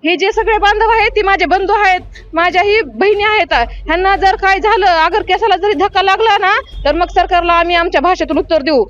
हे जे सगळे बांधव आहेत ते माझे बंधू आहेत, माझ्याही बहिणी आहेत. ह्यांना जर काय झालं, अगर केसाला जरी धक्का लागला ना, तर मग सरकारला आम्ही आमच्या भाषेतून उत्तर देऊ.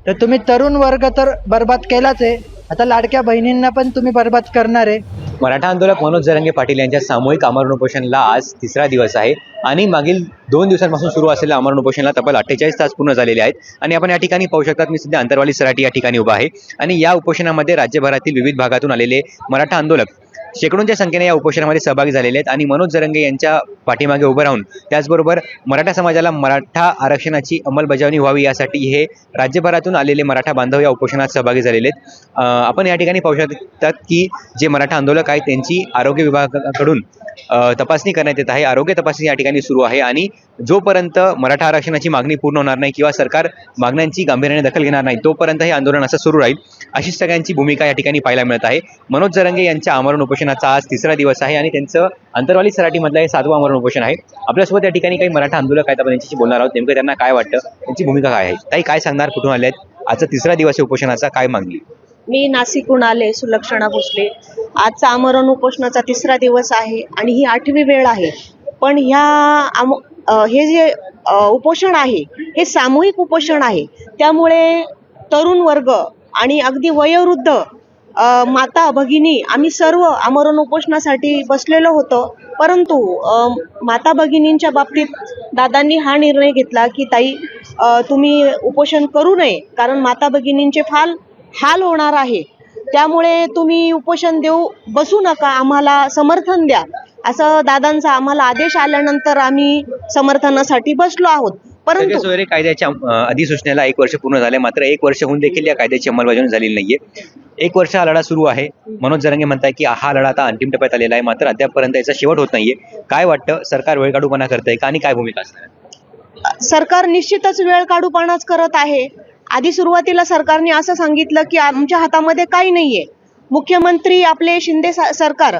तर तुम्ही तरुण वर्ग तर बर्बाद केलाच आहे, आता लाडक्या बहिणींना पण तुम्ही बर्बाद करणार आहे. मराठा आंदोलक मनोज जरांगे पाटील यांच्या सामूहिक आमरण उपोषणाला आज तिसरा दिवस आहे आणि मागील 2 दिवसांपासून सुरू असलेल्या आमरण उपोषणाला तब्बल 48 तास पूर्ण झालेले आहेत. आणि आपण या ठिकाणी पाहू शकतात, मी सध्या अंतरवाली सराटी या ठिकाणी उभा आहे आणि या उपोषणामध्ये राज्यभरातील विविध भागातून आलेले मराठा आंदोलक शेकडोंच्या संख्येने या उपोषणामध्ये सहभागी झालेले आहेत आणि मनोज जरांगे यांच्या पाठीमागे उभं राहून त्याचबरोबर मराठा समाजाला मराठा आरक्षणाची अंमलबजावणी व्हावी यासाठी हे राज्यभरातून आलेले मराठा बांधव या उपोषणात सहभागी झालेले आहेत. आपण या ठिकाणी पाहू शकतात की जे मराठा आंदोलक आहेत त्यांची आरोग्य विभागाकडून तपासणी करण्यात येत आहे. आरोग्य तपासणी या ठिकाणी सुरू आहे आणि जोपर्यंत मराठा आरक्षणाची मागणी पूर्ण होणार नाही किंवा सरकार मागण्यांची गांभीर्याने दखल घेणार नाही तोपर्यंत हे आंदोलन असं सुरू राहील, अशी सगळ्यांची भूमिका या ठिकाणी पाहायला मिळत आहे. मनोज जरांगे यांच्या आमरण उपोषणाचा आज तिसरा दिवस आहे आणि त्यांचं अंतरवाली सराटीमधलं हे 7वं आमरण उपोषण आहे. आपल्यासोबत या ठिकाणी काही मराठा आंदोलक आहेत, आपण यांच्याशी बोलणार आहोत. नेमकं त्यांना काय वाटतं, त्यांची भूमिका काय आहे, ताई काय सांगणार, कुठून आले आहेत, आजचा तिसरा दिवस आहे उपोषणाचा, काय मागणी? मी नाशिकहून आले, सुलक्षणा भोसले. आजचा आमरण उपोषणाचा तिसरा दिवस आहे आणि ही 8वी वेळ आहे. पण हे जे उपोषण आहे हे सामूहिक उपोषण आहे, त्यामुळे तरुण वर्ग आणि अगदी वयोवृद्ध माता भगिनी आम्ही सर्व आमरण उपोषणासाठी बसलेलो होतो. परंतु माता भगिनींच्या बाबतीत दादांनी हा निर्णय घेतला की ताई तुम्ही उपोषण करू नये, कारण माता भगिनींचे हाल होणार आहे, त्यामुळे तुम्ही उपोषण बसू नका, आम्हाला समर्थन द्या, असं दादांचा आम्हाला आदेश आल्यानंतर आम्ही समर्थनासाठी बसलो आहोत. परंतु सोयरे कायद्याच्या अधिसूचनेला 1 वर्ष पूर्ण झाले, मात्र 1 वर्ष होऊन देखील या कायद्याची अंमलबजावणी झालेली नाहीये. 1 वर्ष हा लढा सुरू आहे. मनोज जरांगे म्हणताय की हा लढा आता अंतिम टप्प्यात आलेला आहे, मात्र अद्यापपर्यंत याचा शेवट होत नाहीये. काय वाटतं, सरकार वेळकाढूपणा करतंय का आणि काय भूमिका असणार? सरकार निश्चितच वेळकाढूपणाच करत आहे. आधी सुरुवातीला सरकारने असं सांगितलं की आमच्या हातामध्ये काही नाहीये. मुख्यमंत्री आपले शिंदे सरकार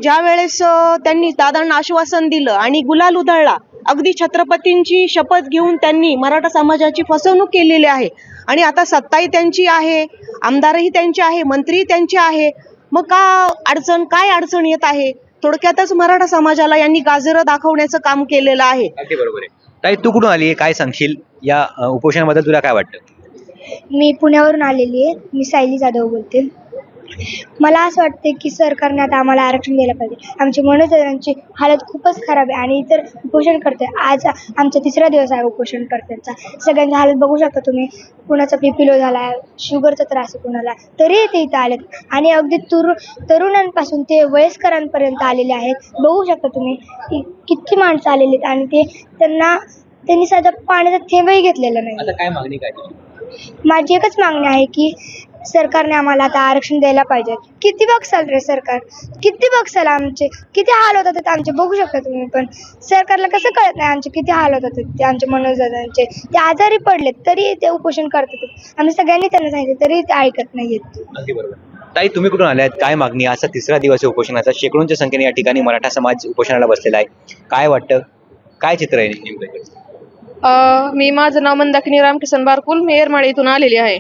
ज्या वेळेस त्यांनी दादांना आश्वासन दिलं आणि गुलाल उधळला, अगदी छत्रपतींची शपथ घेऊन त्यांनी मराठा समाजाची फसवणूक केलेली आहे आणि आता सत्ताही त्यांची आहे, आमदारही त्यांचे आहे, मंत्रीही त्यांचे आहे. मग काय अडचण येत आहे? थोडक्यातच मराठा समाजाला यांनी गाजरं दाखवण्याचं काम केलेलं आहे. अगदी बरोबर आहे. ताई तू कुठून आली आहे, काय सांगशील या उपोषणाबद्दल, तुला काय वाटतं? मी पुण्यावरून आलेली आहे. मी सायली जाधव बोलते. मला असं वाटते की सरकारने आता आम्हाला आरक्षण द्यायला पाहिजे. आमची मनोजरांची हालत खूपच खराब आहे आणि इतर उपोषण करते. आज आमचा तिसरा दिवस आहे उपोषणकर्त्यांचा. सगळ्यांची हालत बघू शकता तुम्ही. कुणाचा BP लो झाला आहे, शुगरचा त्रास आहे कुणाला, तरी ते इथं आलेत आणि अगदी तरुणांपासून ते वयस्करांपर्यंत आलेले आहेत. बघू शकता तुम्ही किती माणसं आलेली आहेत आणि त्यांनी साधा पाण्याचा थेंबही घेतलेला नाही. आता काय मागणी काय? माझी एकच मागणी आहे की सरकारने आम्हाला आता आरक्षण द्यायला पाहिजे. किती बघसाल रे सरकार, किती बघसाल, आमचे किती हाल होतात आमचे, बघू शकता तुम्ही. पण सरकारला कसं कळत नाही आमचे किती हाल होतात ते. आमचे मनोजदादांचे ते आजारी पडलेत तरी ते उपोषण करतात. आम्ही सगळ्यांनी त्यांना सांगितलं तरी ते ऐकत नाहीयेत. अगदी बरोबर. ताई तुम्ही कुठून आल्यात, काय मागणी? आजचा तिसरा दिवस आहे उपोषणाचा, शेकडोंच्या संख्येने या ठिकाणी मराठा समाज उपोषणाला बसलेला आहे. काय वाटतं, काय चित्र आहे नेमकं? माझं नाव मंदाकिनी रामकिसन बारकुल, मी येरमाळे इथून आलेली आहे.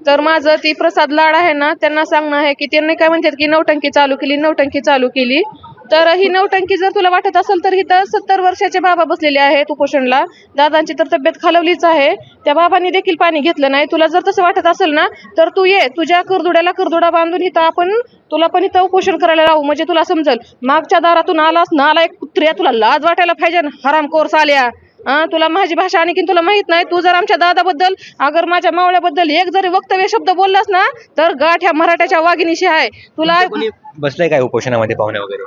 तर माझं ती प्रसाद लाड आहे ना, त्यांना सांगणं आहे की त्यांनी काय म्हणतात की नौटंकी चालू केली. तर ही नौटंकी जर तुला वाटत असेल तर इथं 70 वर्षाचे बाबा बसलेले आहेत उपोषणला. दादांची तर तब्येत खालवलीच आहे, त्या बाबांनी देखील पाणी घेतलं नाही. तुला जर तसं वाटत असेल ना तर तू ये, तुझ्या करदुड्याला करदुडा बांधून इथं तुला पण इथं उपोषण करायला लावू, म्हणजे तुला समजल. मागच्या दारातून आलास नाला एक कुत्र्या, तुला लाज वाटायला पाहिजे. हरामखोर साल्या, तुला माझी भाषा आणखीन तुला माहित नाही. तू जर आमच्या दादाबद्दल, अगर माझ्या मावळ्याबद्दल एक जरी वक्तव्य शब्द बोललास ना तर गाठ ह्या मराठ्याच्या वाघिणीशी आहे. तुला बसलाय काय उपोषणामध्ये पाहुणे वगैरे?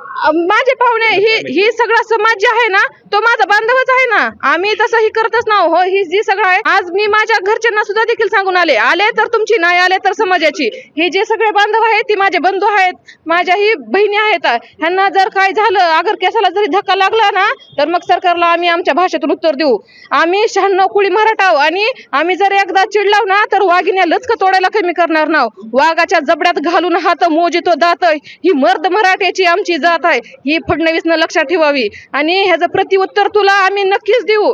माझे पाहुणे ही सगळा समाज जे आहे ना तो माझा बांधवच आहे ना. आम्ही तसं ही करतच ना हो. ही जी सगळं आहे, आज मी माझ्या घरच्यांना सुद्धा देखील सांगून आले तर तुमची, नाही आले तर समाजाची. हे जे सगळे बांधव आहेत ते माझे बंधू आहेत, माझ्याही बहिणी आहेत. ह्यांना जर काय झालं, अगर केसाला जरी धक्का लागला ना तर मग सरकारला आम्ही आमच्या भाषेतून उत्तर देऊ. आम्ही 96 कुळी मराठा आणि आम्ही जर एकदा चिडलाव ना तर वाघिण्या लचक तोडायला कमी करणार नाव. वाघाच्या जबड्यात घालून हात मोजितो दात, ही मर्द मराठ्याची आमची जात आहे. ही फडणवीसनं लक्षात ठेवावी आणि ह्याचं प्रत्युत्तर तुला आम्ही नक्कीच देऊ.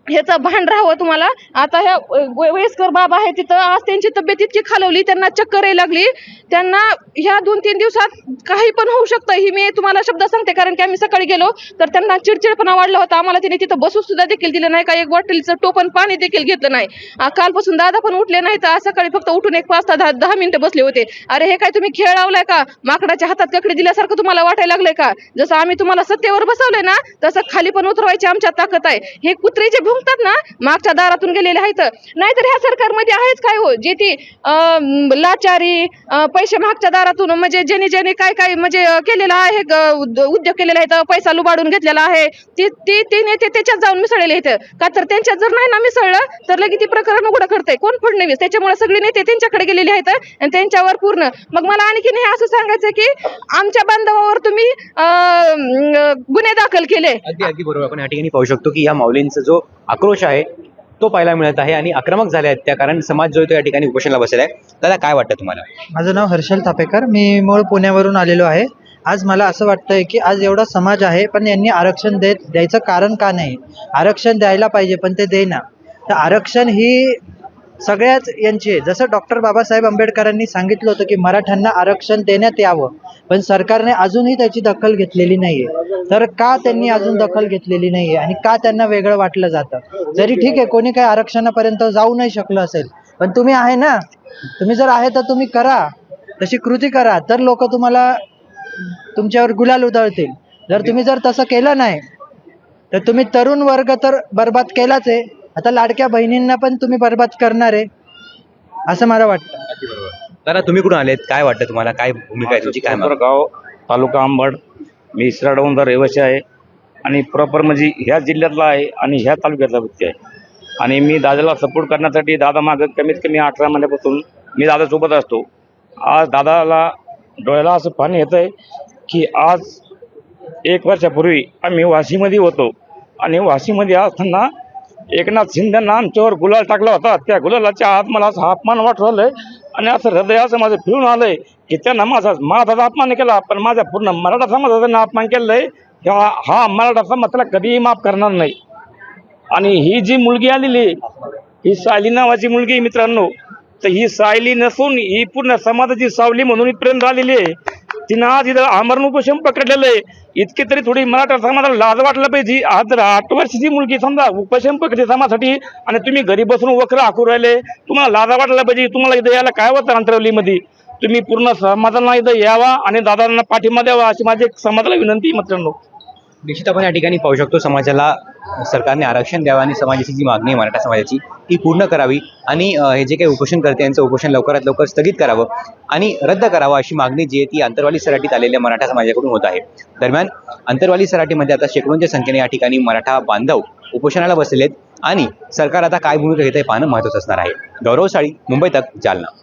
ह्याचं भान राहावं तुम्हाला. आता ह्या वयस्कर बाबा आहे तिथं, आज त्यांची तब्येत इतकी खालवली, त्यांना चक्कर यायला लागली. त्यांना ह्या 2-3 दिवसात काही पण होऊ शकतं, ही मी तुम्हाला शब्द सांगते. कारण की आम्ही सकाळी गेलो तर त्यांना चिडचिडपणा वाढला होता. आम्हाला तिने तिथं बसू सुद्धा देखील दिलं नाही, का एक बॉटलीचं टोपण पाणी देखील घेतलं नाही. कालपासून दादा पण उठले नाही, तर आज सकाळी फक्त उठून एक 5 ते 10 मिनिटं बसले होते. अरे हे काय तुम्ही खेळ लावलाय का? माकडाच्या हातात ककडी दिल्यासारखं तुम्हाला वाटायला लागलंय का? जसं आम्ही तुम्हाला सत्तेवर बसवलंय ना, तसं खाली पण उतरवायची आमच्यात ताकद आहे. हे कुत्रे जे भुंकतात ना, मागच्या दारातून गेलेले आहेत. नाहीतर ह्या सरकारमध्ये आहेच काय हो, जे ती लाचारी, पैसे मागच्या दारातून, म्हणजे ज्यांनी काय काय म्हणजे केलेलं आहे, उद्योग केलेला आहे, पैसा लुबाडून घेतलेला आहे, ते नेते त्याच्यात जाऊन मिसळलेले आहेत. का तर त्यांच्यात जर नाही ना मिसळलं तर लगेच ती प्रकरण उघडं करतंय कोण? फडणवीस. त्याच्यामुळे सगळे नेते त्यांच्याकडे गेलेले आहेत आणि त्यांच्यावर पूर्ण. मग मला आणखीन हे असं सांगायचं की आमच्या बांधवावर तुम्ही गुन्हे दाखल केले. अगदी अगदी बरोबर. आपण या ठिकाणी पाहू शकतो की या माऊलींचा जो आक्रोश आहे तो पाहायला मिळत आहे आणि आक्रमक झाले आहेत त्या, कारण समाज जो आहे तो या ठिकाणी उपोषणाला बसलेला आहे. दादा काय वाटतं तुम्हाला? माझं नाव हर्षल तापेकर, मी मूळ पुण्यावरून आलेलो आहे. आज मला असं वाटतंय की आज एवढा समाज आहे पण यांनी आरक्षण द्यायचं कारण का नाही? आरक्षण द्यायला पाहिजे पण ते देईना. तर आरक्षण ही सगळ्याच यांची आहे. जसं डॉक्टर बाबासाहेब आंबेडकरांनी सांगितलं होतं की मराठ्यांना आरक्षण देण्यात यावं, पण सरकारने अजूनही त्याची दखल घेतलेली नाही आहे. तर का त्यांनी अजून दखल घेतलेली नाही आहे आणि का त्यांना वेगळं वाटलं जातं? जरी ठीक आहे कोणी काही आरक्षणापर्यंत जाऊ नाही शकलं असेल, पण तुम्ही आहे ना, तुम्ही जर आहे तर तुम्ही करा, तशी कृती करा, तर लोक तुम्हाला तुमच्यावर गुलाल उधळतील. जर तसं केलं नाही तर तुम्ही तरुण वर्ग तर बर्बाद केलाच आहे, आता लाडक्या बहिणींना पण तुम्ही बर्बाद करणार आहे असं मला वाटतं. दादा तुम्ही कुठून आलेत? काय वाटतं तुम्हाला? काय भूमिका आहे तुमची? काय मागणी? गाव तालुका अंबड. मी इसराडवंदर रहिवासी आहे आणि प्रॉपर म्हणजे ह्या जिल्ह्यातला आहे आणि ह्या तालुक्यातला व्यक्ती आहे. आणि मी दादाला सपोर्ट करण्यासाठी दादा मागं कमीत कमी 18 महिन्यापासून मी दादासोबत असतो. आज दादाला डोळ्याला असं पाणी येतं आहे की आज 1 वर्षापूर्वी आम्ही वाशीमध्ये होतो आणि वाशीमध्ये असताना एकनाथ शिंदेंना आमच्यावर गुलाल टाकला होता. त्या गुलालाच्या आत मला असं अपमान वाटू राहिलं आणि असं हृदय असं माझं फिरून आलंय की त्यांना माझा अपमान केला, पण माझ्या पूर्ण मराठा समाजाचा त्यांना अपमान केलेला आहे. हा मराठा समाज त्याला कधीही माफ करणार नाही. आणि ही जी मुलगी आलेली ही सायली नावाची मुलगी मित्रांनो, तर ही सायली नसून ही पूर्ण समाजाची सावली म्हणून इथपर्यंत आलेली आहे. तिनं आज इथं आमरण उपोषण पकडलेलं आहे. इतकी तरी थोडी मराठा समाजाला लाज वाटलं पाहिजे. आज जर 8 वर्षाची मुलगी समजा उपोषण पकडते समाजासाठी आणि तुम्ही घरी बसून वक्र आखू राहिले, तुम्हाला लाजा वाटला पाहिजे. तुम्हाला इथं यायला काय होतं अंतरवलीमध्ये? तुम्ही पूर्ण समाजाला इथं यावा आणि दादांना पाठिंबा द्यावा अशी माझी समाजाला विनंती मित्रांनो. निश्चित आपण या ठिकाणी पाहू शकतो समाजाला सरकारने आरक्षण द्यावं आणि समाजाची जी मागणी आहे मराठा समाजाची ती पूर्ण करावी आणि हे जे काही उपोषण करते यांचं उपोषण लवकरात लवकर स्थगित करावं आणि रद्द करावं अशी मागणी जी आहे ती अंतरवाली सराटीत आलेल्या मराठा समाजाकडून होत आहे. दरम्यान अंतरवाली सराटीमध्ये आता शेकडोंच्या संख्येने या ठिकाणी मराठा बांधव उपोषणाला बसलेले आहेत आणि सरकार आता काय भूमिका घेत आहे पाहणं महत्त्वाचं असणार आहे. गौरव साळी, मुंबई तक, जालना.